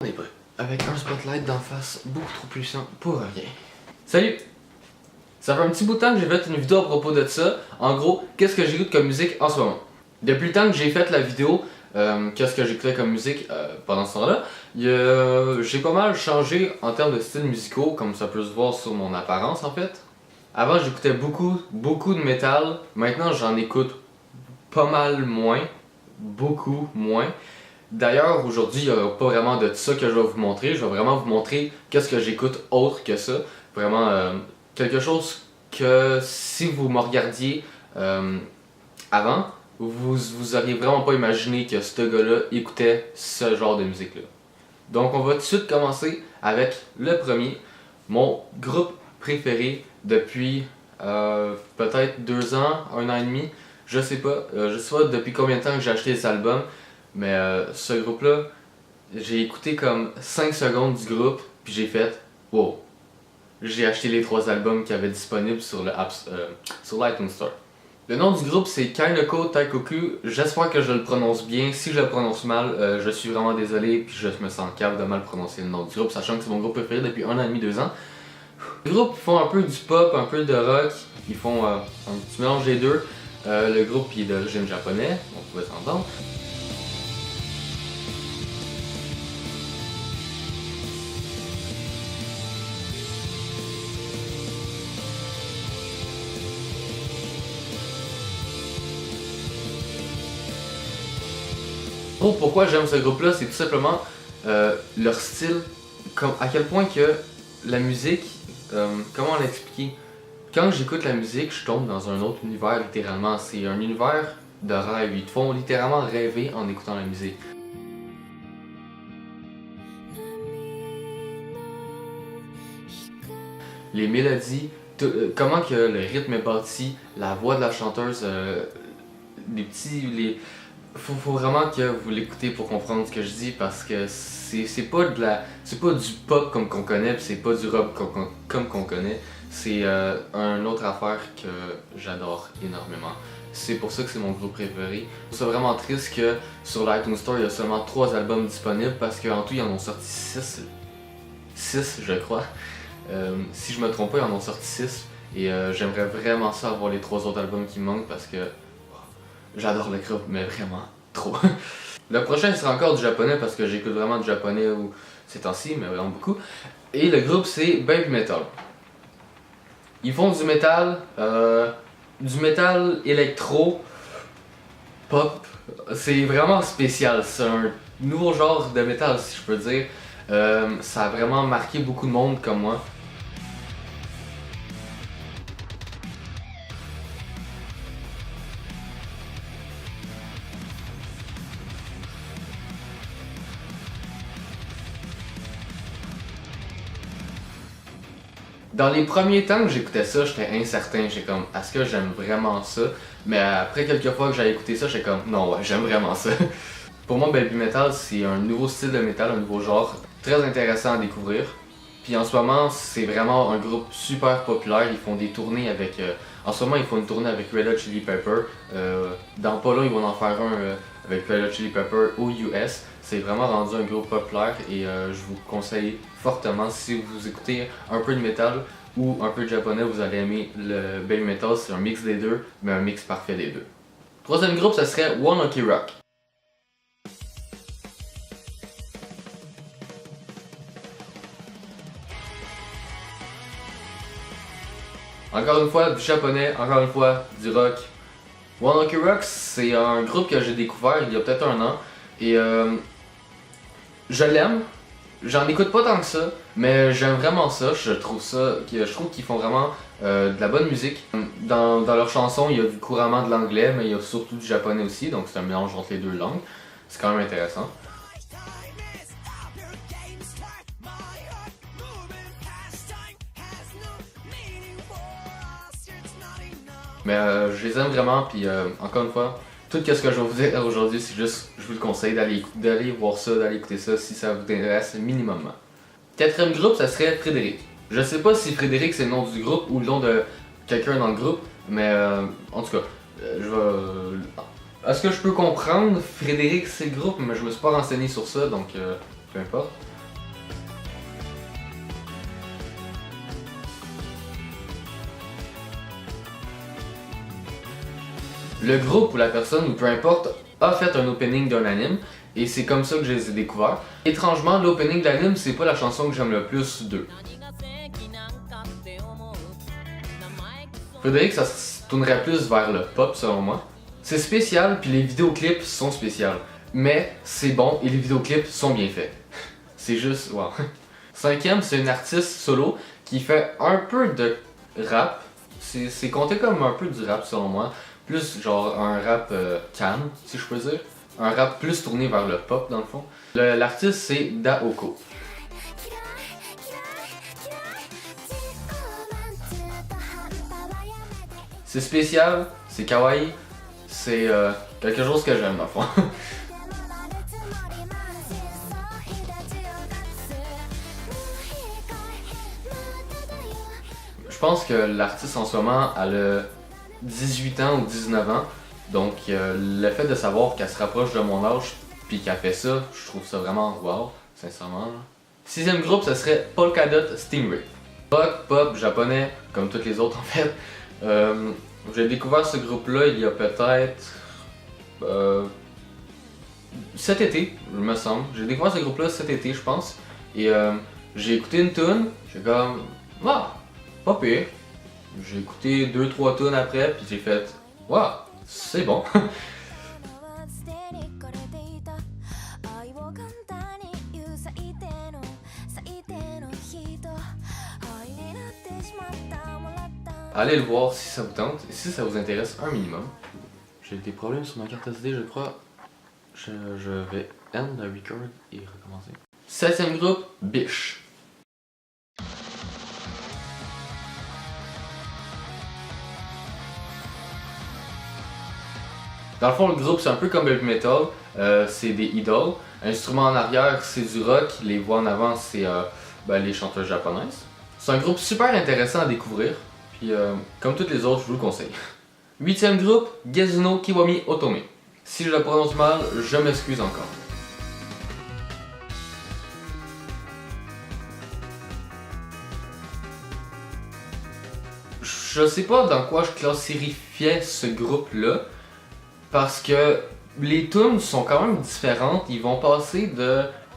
On est prêt. Avec un spotlight d'en face beaucoup trop puissant pour rien. Salut! Ça fait un petit bout de temps que j'ai fait une vidéo à propos de ça. En gros, qu'est-ce que j'écoute comme musique en ce moment? Depuis le temps que j'ai fait la vidéo, qu'est-ce que j'écoutais comme musique pendant ce temps-là, j'ai pas mal changé en termes de styles musicaux, comme ça peut se voir sur mon apparence en fait. Avant j'écoutais beaucoup de métal, maintenant j'en écoute pas mal moins, beaucoup moins. D'ailleurs aujourd'hui il n'y a pas vraiment de ça que je vais vous montrer, je vais vraiment vous montrer qu'est-ce que j'écoute autre que ça. Vraiment quelque chose que si vous me regardiez avant, vous auriez vraiment pas imaginé que ce gars-là écoutait ce genre de musique-là. Donc on va tout de suite commencer avec le premier, mon groupe préféré depuis peut-être 2 ans, 1 an et demi, je sais pas depuis combien de temps que j'ai acheté cet album, mais ce groupe-là, j'ai écouté comme 5 secondes du groupe, puis j'ai fait « Wow ». J'ai acheté les 3 albums qu'il y avait disponibles sur l'iTunes Store. Le nom du groupe c'est Kainoko Taikoku, j'espère que je le prononce bien, si je le prononce mal, je suis vraiment désolé puis je me sens capable de mal prononcer le nom du groupe, sachant que c'est mon groupe préféré depuis 1 an et demi, 2 ans. Les groupes font un peu du pop, un peu de rock, ils font un petit mélange des deux. Le groupe il est d'origine japonais, on pouvait s'entendre. Pourquoi j'aime ce groupe là, c'est tout simplement leur style, à quel point que la musique, comment l'expliquer, quand j'écoute la musique je tombe dans un autre univers littéralement, c'est un univers de rêve, ils te font littéralement rêver en écoutant la musique. Les mélodies, comment que le rythme est bâti, la voix de la chanteuse, faut vraiment que vous l'écoutez pour comprendre ce que je dis parce que c'est pas du pop comme qu'on connaît, c'est pas du rock comme qu'on connaît, c'est une autre affaire que j'adore énormément. C'est pour ça que c'est mon groupe préféré. C'est vraiment triste que sur l'iTunes Store il y a seulement 3 albums disponibles parce qu'en tout ils en ont sorti 6 je crois. Si je me trompe pas ils en ont sorti 6 et j'aimerais vraiment ça avoir les 3 autres albums qui me manquent parce que j'adore le groupe, mais vraiment trop. Le prochain sera encore du japonais parce que j'écoute vraiment du japonais ces temps-ci, mais vraiment beaucoup. Et le groupe c'est Baby Metal. Ils font du métal électro, pop. C'est vraiment spécial, c'est un nouveau genre de métal si je peux dire. Ça a vraiment marqué beaucoup de monde comme moi. Dans les premiers temps que j'écoutais ça, j'étais incertain, j'étais comme est-ce que j'aime vraiment ça? Mais après quelques fois que j'ai écouté ça, j'étais comme non ouais, j'aime vraiment ça. Pour moi, Baby Metal c'est un nouveau style de métal, un nouveau genre, très intéressant à découvrir. Puis en ce moment, c'est vraiment un groupe super populaire, ils font des tournées avec... en ce moment, ils font une tournée avec Red Hot Chili Pepper. Dans pas long, ils vont en faire un avec Red Hot Chili Pepper aux US. C'est vraiment rendu un groupe populaire et je vous conseille fortement, si vous écoutez un peu de métal ou un peu de japonais, vous allez aimer le Baby Metal. C'est un mix des deux, mais un mix parfait des deux. Troisième groupe, ça serait One Ok Rock. Encore une fois, du japonais, encore une fois, du rock. One Ok Rock, c'est un groupe que j'ai découvert il y a peut-être 1 an et je l'aime. J'en écoute pas tant que ça, mais j'aime vraiment ça. Je trouve qu'ils font vraiment de la bonne musique. Dans leurs chansons, il y a couramment de l'anglais, mais il y a surtout du japonais aussi, donc c'est un mélange entre les 2 langues. C'est quand même intéressant. Mais je les aime vraiment, puis encore une fois, tout ce que je vais vous dire aujourd'hui, c'est juste, je vous le conseille d'aller voir ça, d'aller écouter ça si ça vous intéresse minimumement. Quatrième groupe, ça serait Frédéric. Je sais pas si Frédéric c'est le nom du groupe ou le nom de quelqu'un dans le groupe, mais en tout cas, est-ce que je peux comprendre Frédéric c'est le groupe, mais je me suis pas renseigné sur ça, donc peu importe. le groupe ou la personne ou peu importe a fait un opening d'un anime et c'est comme ça que je les ai découverts. Étrangement, l'opening de l'anime c'est pas la chanson que j'aime le plus d'eux. Faudrait que ça se tournerait plus vers le pop selon moi. C'est spécial puis les vidéoclips sont spéciaux, mais c'est bon et les vidéoclips sont bien faits. C'est juste wow. Cinquième, c'est une artiste solo qui fait un peu de rap. C'est compté comme un peu du rap selon moi. Plus genre un rap calme, si je peux dire. Un rap plus tourné vers le pop dans le fond. L'artiste c'est Daoko. C'est spécial, c'est kawaii, c'est quelque chose que j'aime dans le fond. Je pense que l'artiste en ce moment elle a 18 ans ou 19 ans, donc le fait de savoir qu'elle se rapproche de mon âge puis qu'elle fait ça, je trouve ça vraiment wow, sincèrement. Sixième groupe, ce serait Polkadot Stingray. Rock, pop, japonais, comme toutes les autres en fait. J'ai découvert ce groupe-là il y a peut-être cet été, il me semble. J'ai découvert ce groupe-là cet été, je pense. Et j'ai écouté une tune, j'ai comme ah, pas pire. J'ai écouté 2-3 tunes après, puis j'ai fait waouh, c'est bon. Allez le voir si ça vous tente et si ça vous intéresse un minimum. J'ai des problèmes sur ma carte SD, je crois. Je vais end the record et recommencer. Septième groupe, Bish. Dans le fond, le groupe c'est un peu comme Heavy Metal, c'est des idoles. Instruments en arrière, c'est du rock. Les voix en avant, c'est les chanteuses japonaises. C'est un groupe super intéressant à découvrir. Puis, comme toutes les autres, je vous le conseille. Huitième groupe, Gezuno Kiwami Otome. Si je le prononce mal, je m'excuse encore. Je sais pas dans quoi je classifiais ce groupe-là, parce que les tunes sont quand même différentes. Ils vont passer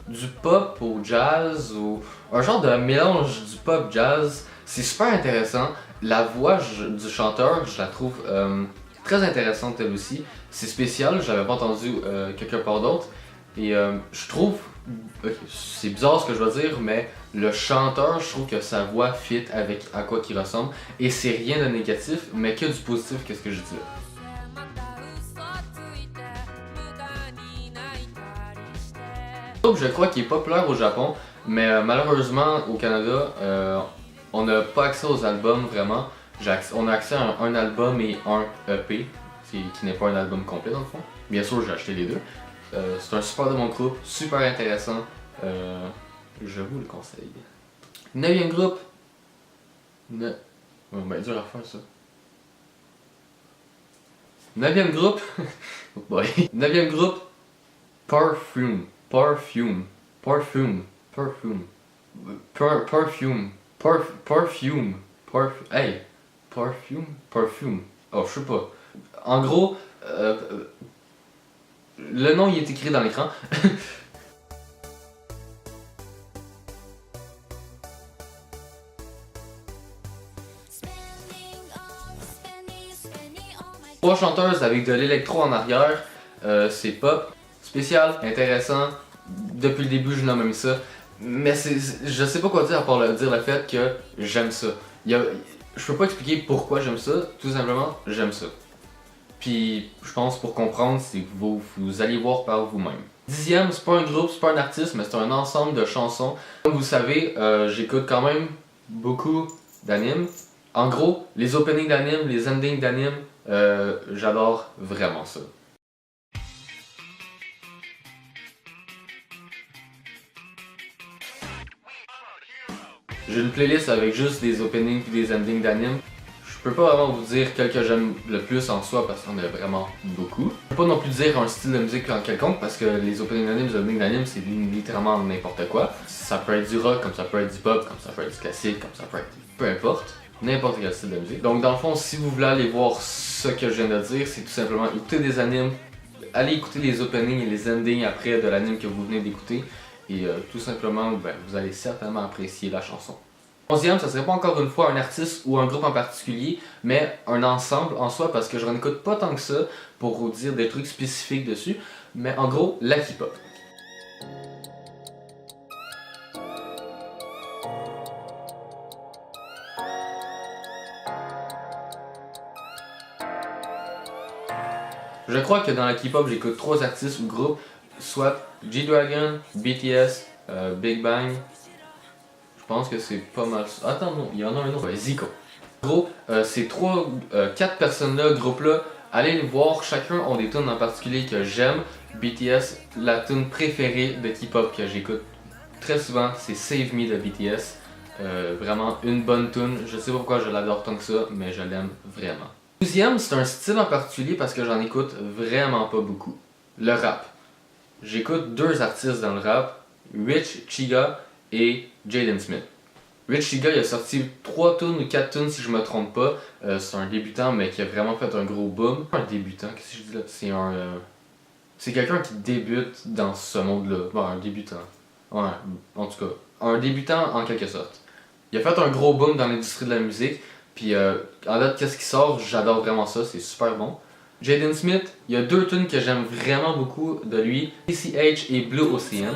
du pop au jazz, ou un genre de mélange du pop jazz. C'est super intéressant. La voix du chanteur, je la trouve très intéressante elle aussi. C'est spécial, je l'avais pas entendu quelque part d'autre. Et je trouve, c'est bizarre ce que je veux dire, mais le chanteur, je trouve que sa voix fit avec à quoi qu'il ressemble. Et c'est rien de négatif, mais que du positif, qu'est-ce que je dis là. Je crois qu'il est populaire au Japon, mais malheureusement au Canada, on n'a pas accès aux albums vraiment. On a accès à un album et un EP, qui n'est pas un album complet dans le fond. Bien sûr, j'ai acheté les deux. C'est un super de mon groupe, super intéressant. Je vous le conseille. 9e groupe. Ben dur à faire ça. 9e groupe. Oh boy. 9e groupe. Perfume. Perfume. Perfume. Perfume. Perfume. Perfume. Hey. Perfume. Perfume. Oh, je sais pas. En gros, le nom il est écrit dans l'écran. Trois chanteuses avec de l'électro en arrière, c'est pop, spécial, intéressant. Depuis le début, je nomme même ça. Mais je sais pas quoi dire à part dire le fait que j'aime ça. Je peux pas expliquer pourquoi j'aime ça, tout simplement, j'aime ça. Puis je pense pour comprendre, c'est que vous allez voir par vous-même. 10e, c'est pas un groupe, c'est pas un artiste, mais c'est un ensemble de chansons. Comme vous savez, j'écoute quand même beaucoup d'animes. En gros, les openings d'animes, les endings d'animes, j'adore vraiment ça. J'ai une playlist avec juste des openings et des endings d'animes. Je peux pas vraiment vous dire quel que j'aime le plus en soi parce qu'on a vraiment beaucoup. Je peux pas non plus dire un style de musique en quelconque parce que les openings d'animes, les openings d'animes c'est littéralement n'importe quoi. Ça peut être du rock, comme ça peut être du pop, comme ça peut être du classique, comme ça peut être peu importe. n'importe quel style de musique. Donc dans le fond, si vous voulez aller voir ce que je viens de dire, c'est tout simplement écouter des animes, allez écouter les openings et les endings après de l'anime que vous venez d'écouter, et tout simplement, ben, vous allez certainement apprécier la chanson. 11e, ça serait pas encore une fois un artiste ou un groupe en particulier, mais un ensemble en soi, parce que je n'en écoute pas tant que ça pour vous dire des trucs spécifiques dessus, mais en gros, la K-pop. Je crois que dans la K-pop, j'écoute 3 artistes ou groupes, soit G-Dragon, BTS, Big Bang. Je pense que c'est pas mal ça. Attends, non, il y en a un autre. Ouais, Zico. En gros, ces 4 personnes-là, groupes-là, allez les voir. Chacun ont des tunes en particulier que j'aime. BTS, la tune préférée de K-pop que j'écoute très souvent, c'est Save Me de BTS. Vraiment une bonne tune. Je sais pas pourquoi je l'adore tant que ça, mais je l'aime vraiment. 12e, c'est un style en particulier parce que j'en écoute vraiment pas beaucoup. Le rap. J'écoute 2 artistes dans le rap, Rich Chiga et Jaden Smith. Rich Chiga, il a sorti 3 tunes ou 4 tunes si je me trompe pas. C'est un débutant mais qui a vraiment fait un gros boom. Un débutant, qu'est-ce que je dis là? C'est un... c'est quelqu'un qui débute dans ce monde-là. Bon, un débutant. Ouais, en tout cas, un débutant en quelque sorte. Il a fait un gros boom dans l'industrie de la musique. Puis en date, qu'est-ce qui sort? J'adore vraiment ça, c'est super bon. Jaden Smith, il y a 2 tunes que j'aime vraiment beaucoup de lui, ACH et Blue Ocean.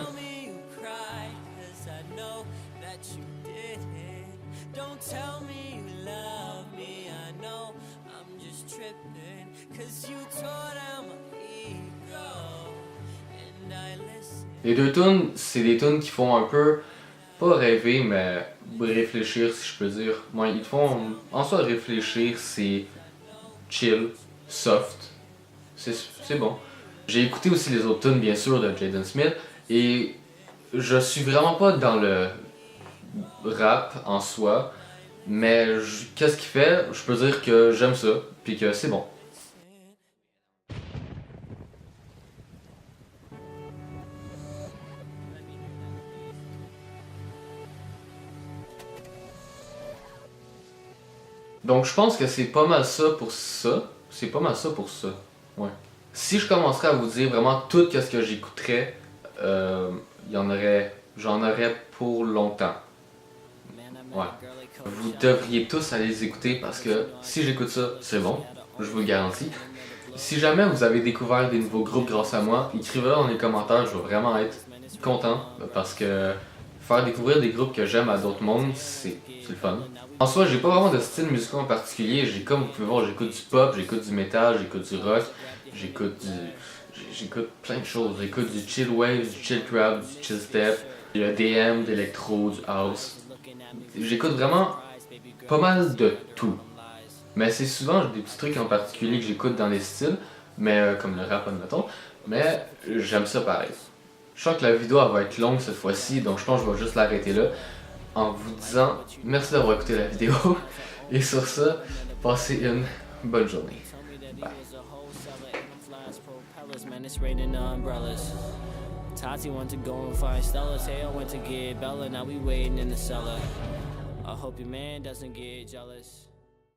Les 2 tunes, c'est des tunes qui font un peu, pas rêver, mais réfléchir si je peux dire. Moi, ils te font en soi réfléchir, c'est chill, soft, c'est bon. J'ai écouté aussi les autres tunes bien sûr de Jaden Smith et je suis vraiment pas dans le rap en soi, mais qu'est-ce qu'il fait? Je peux dire que j'aime ça, puis que c'est bon. Donc je pense que c'est pas mal ça pour ça. C'est pas mal ça pour ça. Ouais. Si je commencerais à vous dire vraiment tout ce que j'écouterais, j'en aurais pour longtemps. Ouais. Vous devriez tous aller les écouter parce que si j'écoute ça, c'est bon, je vous le garantis. Si jamais vous avez découvert des nouveaux groupes grâce à moi, écrivez-le dans les commentaires, je vais vraiment être content parce que faire découvrir des groupes que j'aime à d'autres mondes, c'est le fun. En soi, j'ai pas vraiment de style musical en particulier, comme vous pouvez voir, j'écoute du pop, j'écoute du metal, j'écoute du rock, j'écoute plein de choses, j'écoute du chill wave, du chill trap, du chill step, du EDM, d'électro, du house. J'écoute vraiment pas mal de tout. Mais c'est souvent des petits trucs en particulier que j'écoute dans les styles, mais comme le rap admettons, mais j'aime ça pareil. Je sens que la vidéo elle va être longue cette fois-ci, donc je pense que je vais juste l'arrêter là en vous disant merci d'avoir écouté la vidéo et sur ça, passez une bonne journée. Bye. Tati went to go and find Stella. Teo went to get Bella. Now we waiting in the cellar. I hope your man doesn't get jealous.